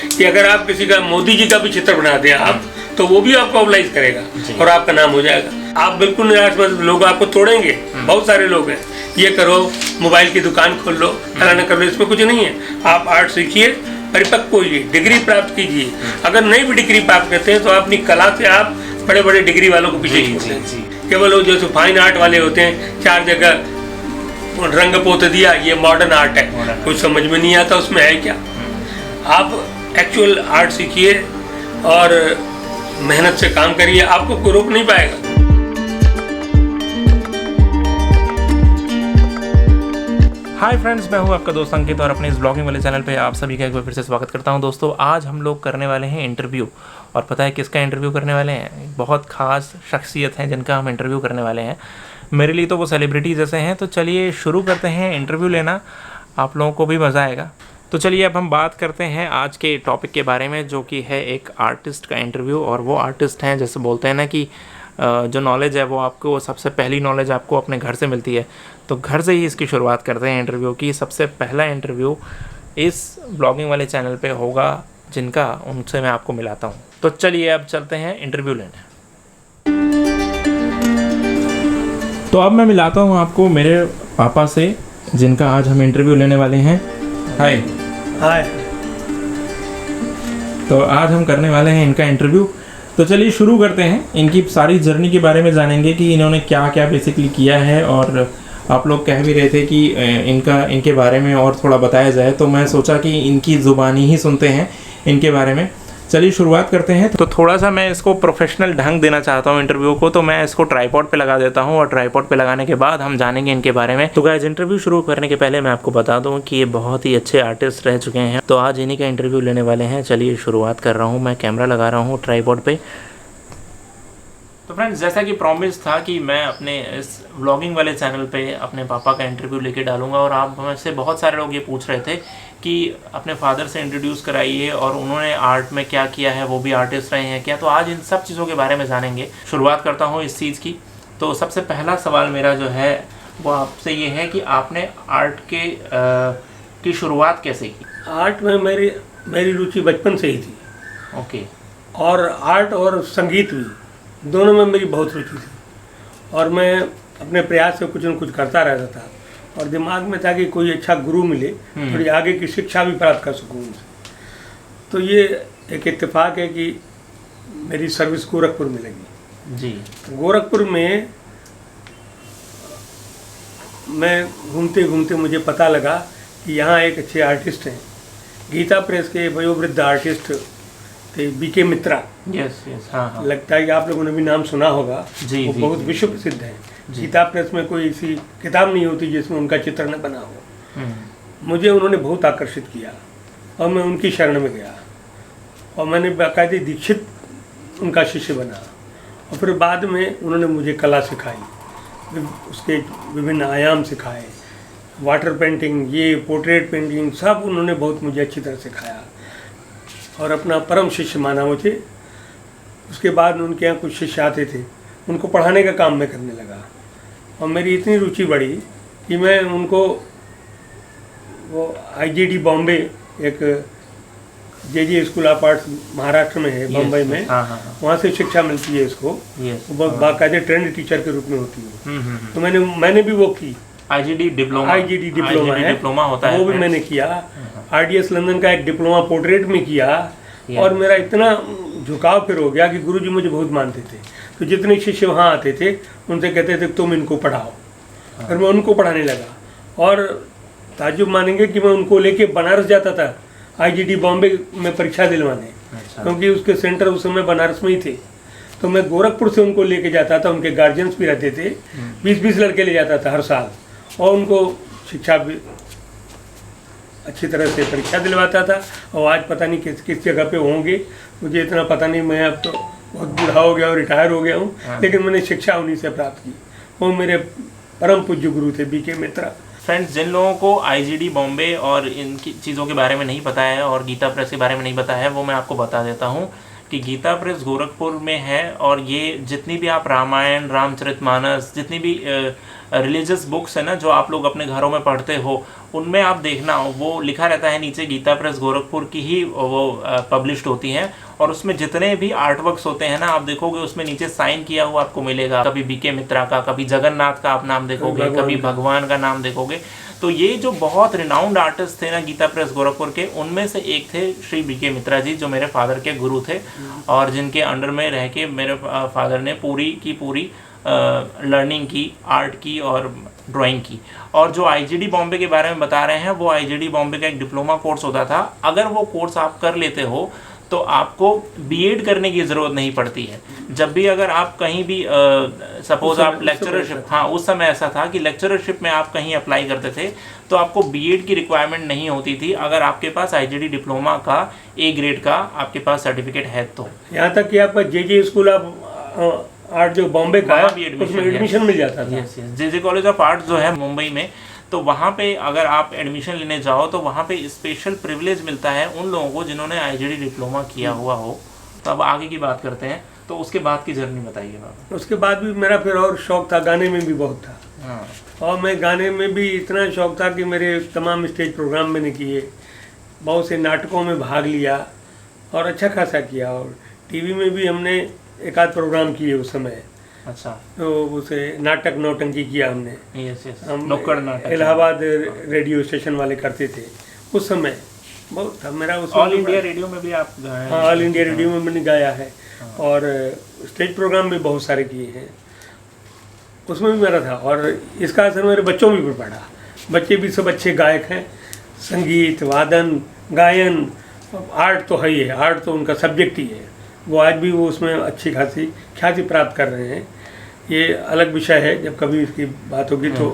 कि अगर आप किसी का मोदी जी का भी चित्र बनाते हैं आप, तो वो भी आपको ऑब्लाइज करेगा और आपका नाम हो जाएगा। आप बिल्कुल निराश मत, लोग आपको तोड़ेंगे, बहुत सारे लोग हैं, ये करो, मोबाइल की दुकान खोल लो, फलाना कर लो, इसमें कुछ नहीं है। आप आर्ट सीखिए, परिपक्व होइए, डिग्री प्राप्त कीजिए। अगर नहीं भी डिग्री प्राप्त करते हैं तो अपनी कला से आप बड़े बड़े डिग्री वालों को पीछे छोड़ते हैं। केवल वो जो फाइन आर्ट वाले होते हैं, 4 जगह रंग पोत दिया, ये मॉडर्न आर्ट है, कुछ समझ में नहीं आता उसमें है क्या। आप एक्चुअल आर्ट सीखिए और मेहनत से काम करिए, आपको कोई रोक नहीं पाएगा। हाय फ्रेंड्स, मैं हूं आपका दोस्त अंकित और अपने इस ब्लॉगिंग वाले चैनल पे आप सभी का एक बार फिर से स्वागत करता हूं। दोस्तों, आज हम लोग करने वाले हैं इंटरव्यू, और पता है किसका इंटरव्यू करने वाले हैं? बहुत ख़ास शख्सियत हैं जिनका हम इंटरव्यू करने वाले हैं। मेरे लिए तो वो सेलिब्रिटी जैसे हैं। तो चलिए शुरू करते हैं इंटरव्यू लेना, आप लोगों को भी मज़ा आएगा। तो चलिए अब हम बात करते हैं आज के टॉपिक के बारे में, जो कि है एक आर्टिस्ट का इंटरव्यू। और वो आर्टिस्ट हैं, जैसे बोलते हैं ना कि जो नॉलेज है वो आपको, सबसे पहली नॉलेज आपको अपने घर से मिलती है। तो घर से ही इसकी शुरुआत करते हैं इंटरव्यू की। सबसे पहला इंटरव्यू इस ब्लॉगिंग वाले चैनल पे होगा जिनका, उनसे मैं आपको मिलाता हूँ। तो चलिए अब चलते हैं इंटरव्यू लेने। तो अब मैं मिलाता हूँ आपको मेरे पापा से, जिनका आज हम इंटरव्यू लेने वाले हैं। हाय हाय। तो आज हम करने वाले हैं इनका इंटरव्यू। तो चलिए शुरू करते हैं। इनकी सारी जर्नी के बारे में जानेंगे कि इन्होंने क्या क्या बेसिकली किया है। और आप लोग कह भी रहे थे कि इनके बारे में और थोड़ा बताया जाए, तो मैं सोचा कि इनकी ज़ुबानी ही सुनते हैं इनके बारे में। चलिए शुरुआत करते हैं। तो थोड़ा सा मैं इसको प्रोफेशनल ढंग देना चाहता हूँ इंटरव्यू को, तो मैं इसको ट्राइपॉड पे लगा देता हूँ और ट्राइपॉड पे लगाने के बाद हम जानेंगे इनके बारे में। तो गाइस, इंटरव्यू शुरू करने के पहले मैं आपको बता दूँ कि ये बहुत ही अच्छे आर्टिस्ट रह चुके हैं, तो आज इन्हीं का इंटरव्यू लेने वाले हैं। चलिए शुरुआत कर रहा हूँ। मैं कैमरा लगा रहा हूँ ट्राइपॉड पे। तो फ्रेंड्स, जैसा कि प्रॉमिस था कि मैं अपने इस व्लॉगिंग वाले चैनल पे अपने पापा का इंटरव्यू लेके डालूंगा, और आप में से बहुत सारे लोग ये पूछ रहे थे कि अपने फादर से इंट्रोड्यूस कराइए और उन्होंने आर्ट में क्या किया है, वो भी आर्टिस्ट रहे हैं क्या। तो आज इन सब चीज़ों के बारे में जानेंगे। शुरुआत करता हूँ इस चीज़ की। तो सबसे पहला सवाल मेरा जो है वो आपसे ये है कि आपने आर्ट की शुरुआत कैसे की? आर्ट में मेरी रुचि बचपन से ही थी। ओके। और आर्ट और संगीत भी, दोनों में मेरी बहुत रुचि थी। और मैं अपने प्रयास से कुछ न कुछ करता रहता था, और दिमाग में था कि कोई अच्छा गुरु मिले, थोड़ी आगे की शिक्षा भी प्राप्त कर सकूँ उनसे। तो ये एक इत्तेफाक है कि मेरी सर्विस गोरखपुर में लगी जी। गोरखपुर में मैं घूमते घूमते मुझे पता लगा कि यहाँ एक अच्छे आर्टिस्ट हैं। गीता प्रेस के वयोवृद्ध आर्टिस्ट थे बीके मित्रा। यस यस, हाँ। लगता है कि आप लोगों ने भी नाम सुना होगा। जी, वो जी, बहुत जी, विश्व प्रसिद्ध है। गीता प्रेस में कोई ऐसी किताब नहीं होती जिसमें उनका चित्र न बना हो। मुझे उन्होंने बहुत आकर्षित किया और मैं उनकी शरण में गया, और मैंने बाकायदे दीक्षित उनका शिष्य बना। और फिर बाद में उन्होंने मुझे कला सिखाई, उसके विभिन्न आयाम सिखाए, वाटर पेंटिंग, ये पोर्ट्रेट पेंटिंग, सब उन्होंने बहुत मुझे अच्छी तरह सिखाया और अपना परम शिष्य माना मुझे। उसके बाद उनके यहाँ कुछ शिष्य आते थे, उनको पढ़ाने का काम मैं करने लगा, और मेरी इतनी रुचि बढ़ी कि मैं उनको वो IGD बॉम्बे, एक JJ school of arts Maharashtra में है, बम्बई में, वहाँ से शिक्षा मिलती है इसको। वो बाकायदे ट्रेंड टीचर के रूप में होती है। तो मैंने भी वो की। IGD डिप्लोमा है, डिप्लोमा होता है, वो भी मैंने किया। RDS लंदन का एक डिप्लोमा पोर्ट्रेट में किया। और मेरा इतना झुकाव फिर हो गया कि गुरुजी मुझे बहुत मानते थे। तो जितने शिष्य वहाँ आते थे उनसे कहते थे तुम इनको पढ़ाओ। फिर मैं उनको पढ़ाने लगा, और ताज्जुब मानेंगे कि मैं उनको लेके बनारस जाता था IGD बॉम्बे में परीक्षा दिलवाने। क्योंकि उसके सेंटर उस समय बनारस में ही थे। तो मैं गोरखपुर से उनको लेके जाता था, उनके गार्जियंस भी रहते थे, 20-20 लड़के ले जाता था हर साल, और उनको शिक्षा भी अच्छी तरह से परीक्षा दिलवाता था। और आज पता नहीं किस जगह पे होंगे, मुझे इतना पता नहीं, मैं अब तो बहुत बूढ़ा हो गया और रिटायर हो गया हूँ। लेकिन मैंने शिक्षा उन्हीं से प्राप्त की। वो मेरे परम पूज्य गुरु थे बीके मित्रा। फ्रेंड्स, जिन लोगों को IGD बॉम्बे और इनकी चीज़ों के बारे में नहीं पता है और गीता प्रेस के बारे में नहीं पता है, वो मैं आपको बता देता हूँ कि गीता प्रेस गोरखपुर में है। और ये जितनी भी आप रामायण, रामचरितमानस, जितनी भी रिलीजियस बुक्स है ना जो आप लोग अपने घरों में पढ़ते हो, उनमें आप देखना वो लिखा रहता है नीचे, गीता प्रेस गोरखपुर की ही वो पब्लिश्ड होती हैं, और उसमें जितने भी आर्ट वर्क्स होते हैं ना, आप देखोगे उसमें नीचे साइन किया हुआ आपको मिलेगा, कभी बीके मित्रा का, कभी जगन्नाथ का आप नाम देखोगे, कभी भगवान का नाम देखोगे। तो ये जो बहुत रिनाउंड आर्टिस्ट थे ना गीता प्रेस गोरखपुर के, उनमें से एक थे श्री बीके मित्रा जी, जो मेरे फादर के गुरु थे और जिनके अंडर में रह के मेरे फादर ने पूरी की पूरी लर्निंग की, आर्ट की और ड्राइंग की। और जो आईजीडी बॉम्बे के बारे में बता रहे हैं, वो आईजीडी बॉम्बे का एक डिप्लोमा कोर्स होता था। अगर वो कोर्स आप कर लेते हो तो आपको बीएड करने की ज़रूरत नहीं पड़ती है। जब भी अगर आप कहीं भी सपोज आप लेक्चरशिप, हाँ उस समय ऐसा था कि लेक्चरशिप में आप कहीं अप्लाई करते थे तो आपको बीएड की रिक्वायरमेंट नहीं होती थी, अगर आपके पास आईजीडी डिप्लोमा का ए ग्रेड का आपके पास सर्टिफिकेट है तो। यहाँ तक कि आपका जे स्कूल ऑफ आर्ट जो बॉम्बे का है, उसमें एडमिशन मिल जाता था। Yes yes, J college of art जो है मुंबई में, तो वहाँ पे अगर आप एडमिशन लेने जाओ तो वहाँ पे स्पेशल प्रिविलेज मिलता है उन लोगों को जिन्होंने आईजीडी डिप्लोमा किया हुआ हो। तो अब आगे की बात करते हैं, तो उसके बाद की जर्नी बताइए बाबा। उसके बाद भी मेरा फिर और शौक था, गाने में भी बहुत था। हाँ, और मैं गाने में भी इतना शौक था कि मेरे तमाम स्टेज प्रोग्राम मैंने किए, बहुत से नाटकों में भाग लिया और अच्छा खासा किया, और टीवी में भी हमने एक आध प्रोग्राम किए उस समय। अच्छा, तो उसे नाटक नौटंकी किया हमने। यस यस, हम नुक्कड़ नाटक इलाहाबाद रेडियो स्टेशन वाले करते थे उस समय, बहुत था मेरा उस ऑल इंडिया रेडियो में भी आप गाए? हाँ, ऑल इंडिया रेडियो में मैंने गाया है, और स्टेज प्रोग्राम भी बहुत सारे किए हैं, उसमें भी मेरा था। और इसका असर मेरे बच्चों में भी पड़ा। बच्चे भी सब अच्छे गायक हैं, संगीत, वादन, गायन, आर्ट तो है ही है, आर्ट तो उनका सब्जेक्ट ही है। वो आज भी वो उसमें अच्छी खासी ख्याति प्राप्त कर रहे हैं। ये अलग विषय है, जब कभी इसकी बात होगी तो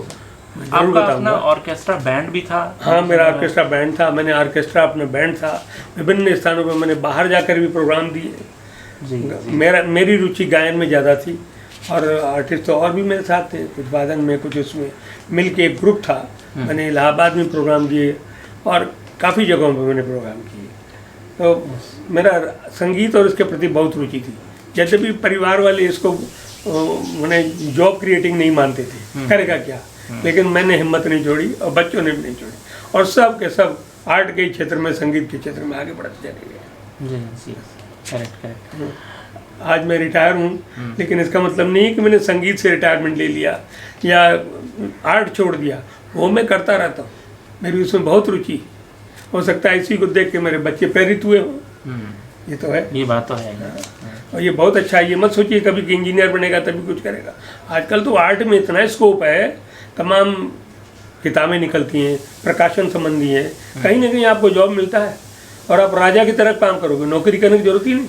मैं जरूर आपका बताऊंगा। अपना ऑर्केस्ट्रा बैंड भी था? हाँ, मेरा ऑर्केस्ट्रा बैंड था, मैंने ऑर्केस्ट्रा अपना बैंड था, विभिन्न स्थानों पर मैंने बाहर जाकर भी प्रोग्राम दिए। जी, मेरी रुचि गायन में ज़्यादा थी, और आर्टिस्ट तो और भी मेरे साथ थे, कुछ वादन में, कुछ उसमें मिल के एक ग्रुप था। मैंने इलाहाबाद में प्रोग्राम दिए और काफ़ी जगहों पर मैंने प्रोग्राम किए। तो मेरा संगीत और इसके प्रति बहुत रुचि थी। यद्यपि परिवार वाले इसको मैंने जॉब क्रिएटिंग नहीं मानते थे, करेगा क्या, लेकिन मैंने हिम्मत नहीं छोड़ी और बच्चों ने भी नहीं छोड़ी, और सब के सब आर्ट के क्षेत्र में, संगीत के क्षेत्र में आगे बढ़ते चले गए। जी, करेक्ट। आज मैं रिटायर हूँ, लेकिन इसका मतलब नहीं है कि मैंने संगीत से रिटायरमेंट ले लिया या आर्ट छोड़ दिया। वो मैं करता रहता हूँ, मेरी उसमें बहुत रुचि। हो सकता है इसी को देख के मेरे बच्चे प्रेरित हुए हों, ये तो है, ये बात तो है। और ये बहुत अच्छा है। ये मत सोचिए कभी कि इंजीनियर बनेगा तभी कुछ करेगा। आजकल तो आर्ट में इतना स्कोप है, तमाम किताबें निकलती हैं, प्रकाशन संबंधी हैं, कहीं ना कहीं आपको जॉब मिलता है और आप राजा की तरह काम करोगे, नौकरी करने की जरूरत ही नहीं।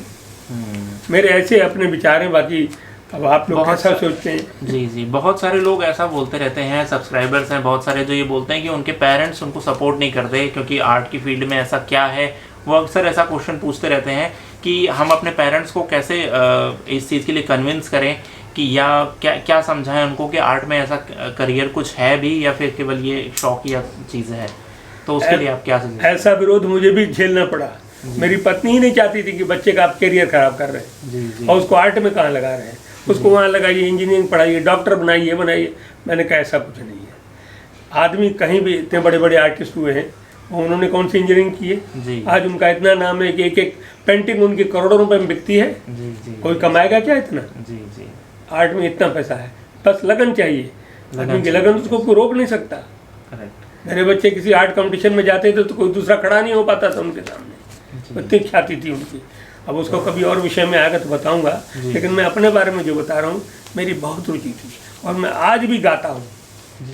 मेरे ऐसे अपने विचार हैं, बाकी अब आप लोग कैसा सोचते हैं। जी, बहुत सारे लोग ऐसा बोलते रहते हैं, सब्सक्राइबर्स हैं बहुत सारे जो ये बोलते हैं कि उनके पेरेंट्स उनको सपोर्ट नहीं करते, क्योंकि आर्ट की फील्ड में ऐसा क्या है। वो अक्सर ऐसा क्वेश्चन पूछते रहते हैं कि हम अपने पेरेंट्स को कैसे इस चीज़ के लिए कन्विंस करें, कि या क्या समझाएं उनको कि आर्ट में ऐसा करियर कुछ है भी, या फिर केवल ये शौक या चीज़ है। तो उसके लिए आप क्या समझें? ऐसा विरोध मुझे भी झेलना पड़ा। मेरी पत्नी ही नहीं चाहती थी कि बच्चे का आप करियर खराब कर रहे हैं, और उसको आर्ट में कहाँ लगा रहे हैं, उसको वहाँ लगाइए, इंजीनियरिंग पढ़ाइए, डॉक्टर बनाइए बनाइए। मैंने कहा ऐसा कुछ नहीं है। आदमी कहीं भी इतने बड़े बड़े आर्टिस्ट हुए हैं, उन्होंने कौन सी इंजीनियरिंग की है? आज उनका इतना नाम है कि एक एक पेंटिंग उनकी करोड़ों रुपए में बिकती है। कोई कमाएगा क्या इतना? आर्ट में इतना पैसा है, बस लगन चाहिए। आदमी की लगन उसको कोई रोक नहीं सकता। मेरे बच्चे किसी आर्ट कंपटीशन में जाते थे तो कोई दूसरा खड़ा नहीं हो पाता था उनके सामने, इतनी ख्याति थी उनकी। अब उसको कभी और विषय में आएगा तो बताऊंगा, लेकिन मैं अपने बारे में जो बता रहा हूँ, मेरी बहुत रुचि थी और मैं आज भी गाता हूँ।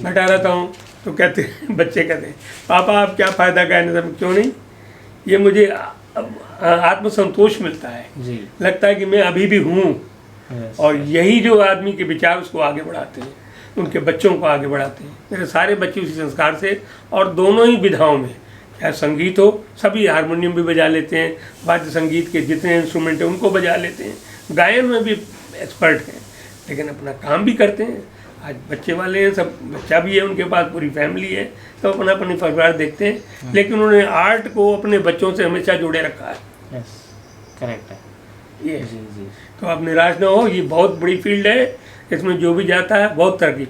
बैठा रहता हूँ तो कहते बच्चे कहते हैं पापा आप क्या फ़ायदा गाने से? क्यों नहीं, ये मुझे आत्मसंतोष मिलता है, लगता है कि मैं अभी भी हूँ। और यही जो आदमी के विचार उसको आगे बढ़ाते हैं, उनके बच्चों को आगे बढ़ाते हैं। मेरे सारे बच्चे उसी संस्कार से, और दोनों ही विधाओं में, चाहे संगीत हो, सभी हारमोनियम भी बजा लेते हैं, वाद्य संगीत के जितने इंस्ट्रूमेंट हैं उनको बजा लेते हैं, गायन में भी एक्सपर्ट हैं, लेकिन अपना काम भी करते हैं। आज बच्चे वाले हैं, सब बच्चा भी है उनके पास, पूरी फैमिली है, तो अपना अपनी परिवार देखते हैं, लेकिन उन्होंने आर्ट को अपने बच्चों से हमेशा जोड़े रखा है। करेक्ट है ये। तो आप निराश ना हो, ये बहुत बड़ी फील्ड है, इसमें जो भी जाता है बहुत तरक्की।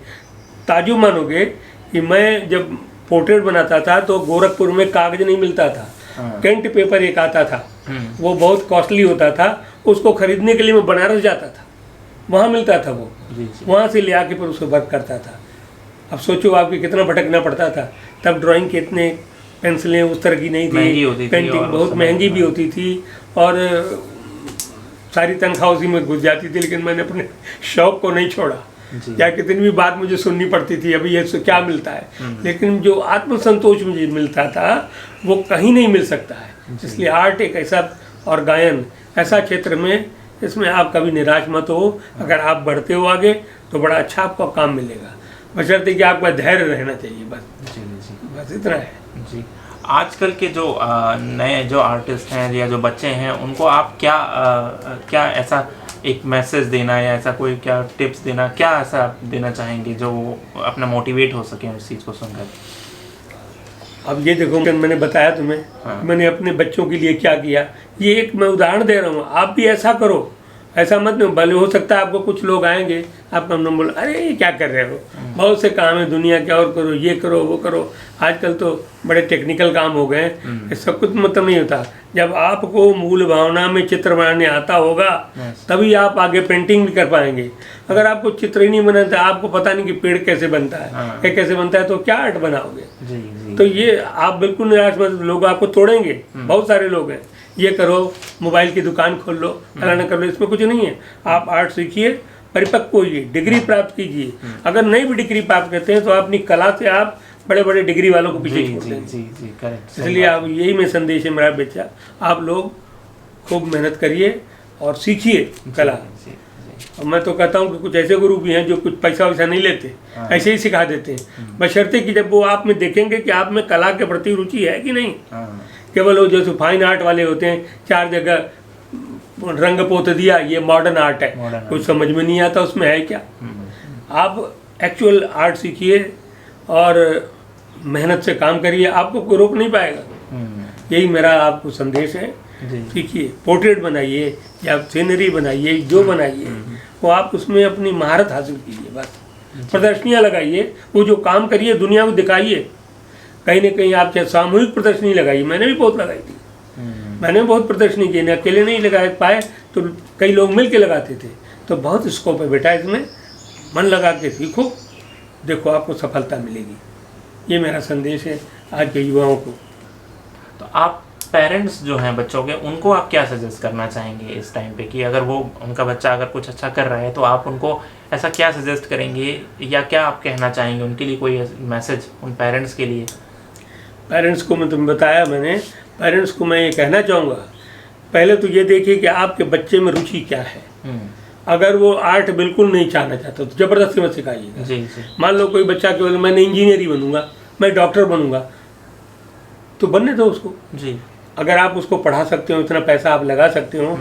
ताजुब मानोगे कि मैं जब पोर्ट्रेट बनाता था तो गोरखपुर में कागज नहीं मिलता था, कैंट पेपर एक आता था, वो बहुत कॉस्टली होता था, उसको खरीदने के लिए मैं बनारस जाता था, वहाँ मिलता था वो, वहाँ से ले आके फिर उसको वर्क करता था। अब सोचो आपको कितना भटकना पड़ता था, तब ड्राइंग के इतने पेंसिलें उस तरह की नहीं थी, पेंटिंग बहुत महंगी भी होती थी और सारी तनख्वाह उसी में घुस जाती थी, लेकिन मैंने अपने शौक को नहीं छोड़ा। या कितनी भी बात मुझे सुननी पड़ती थी, अभी ये क्या मिलता है, लेकिन जो आत्मसंतोष मुझे मिलता था वो कहीं नहीं मिल सकता है। इसलिए आर्ट एक ऐसा और गायन ऐसा क्षेत्र में, इसमें आप कभी निराश मत हो। अगर आप बढ़ते हो आगे तो बड़ा अच्छा आपको काम मिलेगा, बशर्ते कि आपका धैर्य रहना चाहिए, बस इतना है जी। आजकल के जो नए जो आर्टिस्ट हैं या जो बच्चे हैं, उनको आप क्या ऐसा एक मैसेज देना या ऐसा कोई क्या टिप्स देना, क्या ऐसा आप देना चाहेंगे जो अपना मोटिवेट हो सके उस चीज़ को सुनकर? अब ये देखो, मैंने बताया तुम्हें, मैंने अपने बच्चों के लिए क्या किया, ये एक मैं उदाहरण दे रहा हूँ। आप भी ऐसा करो, ऐसा मत नहीं, भले हो सकता है आपको कुछ लोग आएंगे आपका नाम बोल, अरे ये क्या कर रहे हो, बहुत से काम है दुनिया के, और करो, ये करो, वो करो। आजकल तो बड़े टेक्निकल काम हो गए, ये सब कुछ मतलब नहीं होता। जब आपको मूल भावना में चित्र बनाने आता होगा तभी आप आगे पेंटिंग भी कर पाएंगे। अगर आपको चित्र ही नहीं बनाता, आपको पता नहीं कि पेड़ कैसे बनता है, ये कैसे बनता है, तो क्या आर्ट बनाओगे? तो ये आप बिल्कुल निराश मत, लोग आपको तोड़ेंगे, बहुत सारे लोग हैं, ये करो, मोबाइल की दुकान खोल लो, फलाना कर लो, इसमें कुछ नहीं है। आप आर्ट सीखिए, परिपक्व होइए, डिग्री प्राप्त कीजिए। अगर नहीं भी डिग्री प्राप्त करते हैं तो अपनी कला से आप बड़े बड़े डिग्री वालों को पीछे छोड़ देंगे। इसलिए आप, यही में संदेश है मेरा बच्चा, आप लोग खूब मेहनत करिए और सीखिए कला। और मैं तो कहता हूँ कि कुछ ऐसे गुरु भी हैं जो कुछ पैसा वैसा नहीं लेते, ऐसे ही सिखा देते हैं, बशर्ते कि जब वो आप में देखेंगे कि आप में कला के प्रति रुचि है कि नहीं। केवल वो जैसे फाइन आर्ट वाले होते हैं, 4 जगह रंग पोत दिया, ये मॉडर्न आर्ट है, कुछ समझ में नहीं आता उसमें है क्या। आप एक्चुअल आर्ट सीखिए और मेहनत से काम करिए, आपको कोई रोक नहीं पाएगा। यही मेरा आपको संदेश है। सीखिए, पोर्ट्रेट बनाइए या सीनरी बनाइए, जो बनाइए वो आप उसमें अपनी महारत हासिल कीजिए, बस प्रदर्शनियाँ लगाइए, वो जो काम करिए दुनिया को दिखाइए। कहीं ना कहीं आप चाहे सामूहिक प्रदर्शनी लगाइए, मैंने भी बहुत लगाई थी, मैंने बहुत प्रदर्शनी की, अकेले नहीं लगा पाए तो कई लोग मिल के लगाते थे। तो बहुत स्कोप है बेटा इसमें, मन लगा के सीखो, देखो आपको सफलता मिलेगी। ये मेरा संदेश है आज के युवाओं को। तो आप पेरेंट्स जो हैं बच्चों के, उनको आप क्या सजेस्ट करना चाहेंगे इस टाइम पे, कि अगर वो उनका बच्चा अगर कुछ अच्छा कर रहा है तो आप उनको ऐसा क्या सजेस्ट करेंगे या क्या आप कहना चाहेंगे उनके लिए, कोई मैसेज उन पेरेंट्स के लिए? पेरेंट्स को मैं तुम्हें बताया, मैंने पेरेंट्स को मैं ये कहना चाहूँगा, पहले तो ये देखिए कि आपके बच्चे में रुचि क्या है। अगर वो आर्ट बिल्कुल नहीं चाहना चाहता तो ज़बरदस्ती मत सिखाइएगा। मान लो कोई बच्चा केवल मैंने इंजीनियर ही बनूंगा, मैं डॉक्टर बनूंगा, तो बनने दो उसको जी। अगर आप उसको पढ़ा सकते हो, इतना पैसा आप लगा सकते हो,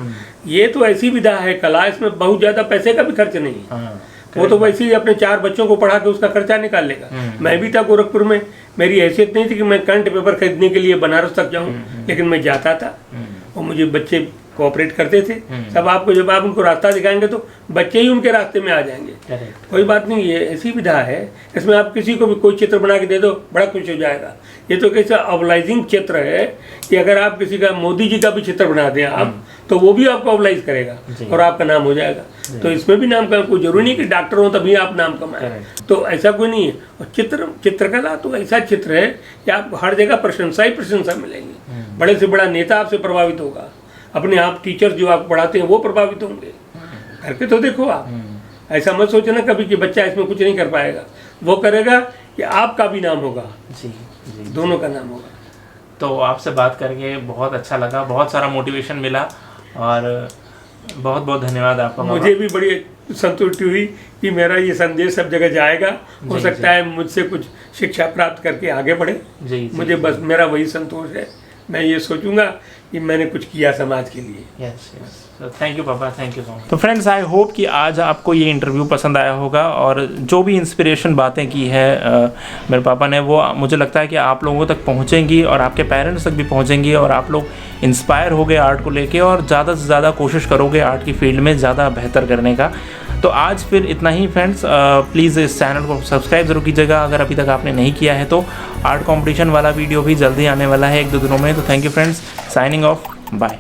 ये तो ऐसी विधा है कला, इसमें बहुत ज़्यादा पैसे का भी खर्च नहीं है। वो तो वैसे ही अपने 4 बच्चों को पढ़ा के उसका खर्चा निकाल लेगा। मैं भी था गोरखपुर में, मेरी हैसियत नहीं थी कि मैं करंट पेपर खरीदने के लिए बनारस तक जाऊँ, लेकिन मैं जाता था और मुझे बच्चे कोऑपरेट करते थे। सब आपको, जब आप उनको रास्ता दिखाएंगे तो बच्चे ही उनके रास्ते में आ जाएंगे। कोई बात नहीं, ये ऐसी विधा है, इसमें आप किसी को भी कोई चित्र बना के दे दो, बड़ा खुश हो जाएगा। ये तो कैसा ऑबलाइजिंग चित्र है कि अगर आप किसी का, मोदी जी का भी चित्र बना दें आप, तो वो भी आपको ऑबलाइज करेगा और आपका नाम हो जाएगा। तो इसमें भी नाम का कोई जरूरी नहीं कि डॉक्टर हो तभी आप नाम कमाएं, तो ऐसा कोई नहीं है। और चित्रकला तो ऐसा चित्र है कि आपको हर जगह प्रशंसा ही प्रशंसा मिलेंगी। बड़े से बड़ा नेता आपसे प्रभावित होगा, अपने आप टीचर जो आप पढ़ाते हैं वो प्रभावित होंगे। करके तो देखो आप, ऐसा मत सोचना कभी कि बच्चा इसमें कुछ नहीं कर पाएगा, वो करेगा कि आपका भी नाम होगा जी, दोनों का नाम होगा। तो आपसे बात करके बहुत अच्छा लगा, बहुत सारा मोटिवेशन मिला और बहुत बहुत धन्यवाद आपका। मुझे भी बड़ी संतुष्टि हुई कि मेरा ये संदेश सब जगह जाएगा, हो सकता है मुझसे कुछ शिक्षा प्राप्त करके आगे बढ़े। मुझे बस मेरा वही संतोष है, मैं ये सोचूंगा कि मैंने कुछ किया समाज के लिए। यस थैंक यू पापा, थैंक यू सो मच। तो फ्रेंड्स, आई होप कि आज आपको ये इंटरव्यू पसंद आया होगा और जो भी इंस्पिरेशन बातें की है मेरे पापा ने, वो मुझे लगता है कि आप लोगों तक पहुंचेंगी और आपके पेरेंट्स तक भी पहुंचेंगी और आप लोग इंस्पायर हो गए आर्ट को लेके और ज़्यादा से ज़्यादा कोशिश करोगे आर्ट की फील्ड में ज़्यादा बेहतर करने का। तो आज फिर इतना ही फ्रेंड्स, प्लीज़ इस चैनल को सब्सक्राइब ज़रूर कीजिएगा अगर अभी तक आपने नहीं किया है तो। आर्ट कंपटीशन वाला वीडियो भी जल्दी आने वाला है 1-2 दिनों में। तो thank you friends, signing off, bye.